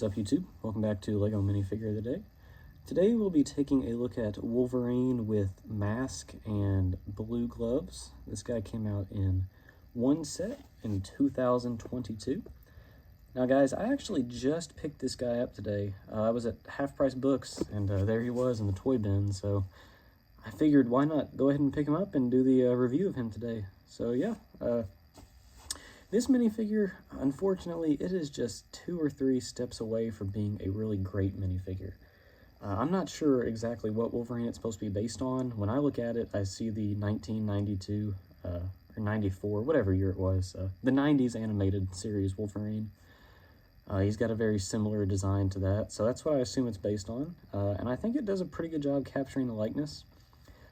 What's up, YouTube? Welcome back to LEGO Minifigure of the Day. Today we'll be taking a look at Wolverine with mask and blue gloves. This guy came out in one set in 2022. Now guys, I actually just picked this guy up today. I was at Half Price Books and there he was in the toy bin, so I figured why not go ahead and pick him up and do the review of him today. So yeah, this minifigure, unfortunately, it is just 2 or 3 steps away from being a really great minifigure. I'm not sure exactly what Wolverine it's supposed to be based on. When I look at it, I see the 1992, or 94, whatever year it was, the 90s animated series Wolverine. He's got a very similar design to that, so that's what I assume it's based on. And I think it does a pretty good job capturing the likeness.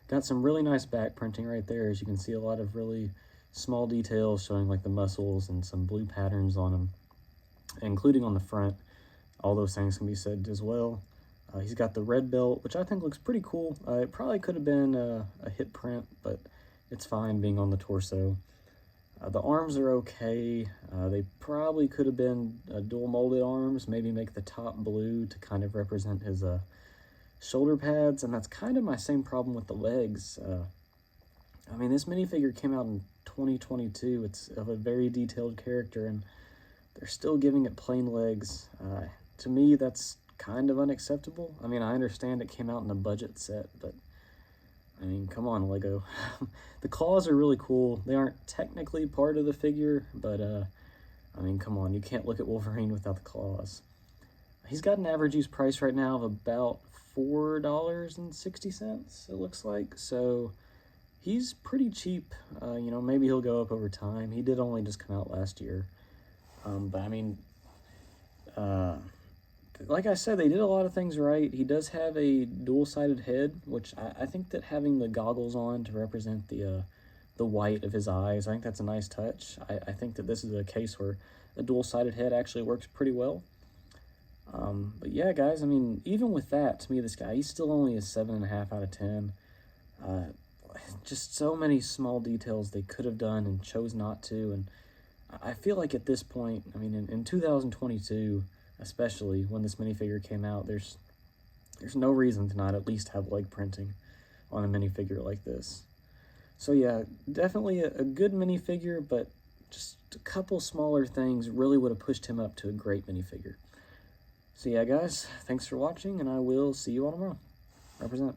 Got some really nice back printing right there, as you can see a lot of really small details showing like the muscles and some blue patterns on them, including on the front. All those things can be said as well. He's got the red belt, which I think looks pretty cool. It probably could have been a hit print, but it's fine being on the torso. The arms are okay. They probably could have been dual molded arms, maybe make the top blue to kind of represent his shoulder pads, and that's kind of my same problem with the legs. I mean, this minifigure came out in 2022. It's of a very detailed character, and they're still giving it plain legs. To me, that's kind of unacceptable. I mean, I understand it came out in a budget set, but I mean, come on, LEGO. The claws are really cool. They aren't technically part of the figure, but I mean, come on, you can't look at Wolverine without the claws. He's got an average use price right now of about $4.60, it looks like, so he's pretty cheap. You know, maybe he'll go up over time. He did only just come out last year. But I mean, like I said, they did a lot of things right. He does have a dual-sided head, which I think that having the goggles on to represent the white of his eyes, I think that's a nice touch. I think that this is a case where a dual-sided head actually works pretty well. But yeah, guys, I mean, even with that, to me, this guy, he's still only a 7.5 out of 10. Just so many small details they could have done and chose not to, and I feel like at this point, I mean, in 2022, especially when this minifigure came out, there's no reason to not at least have leg printing on a minifigure like this. So yeah, definitely a good minifigure, but just a couple smaller things really would have pushed him up to a great minifigure. So yeah, guys, thanks for watching, and I will see you all tomorrow. Represent.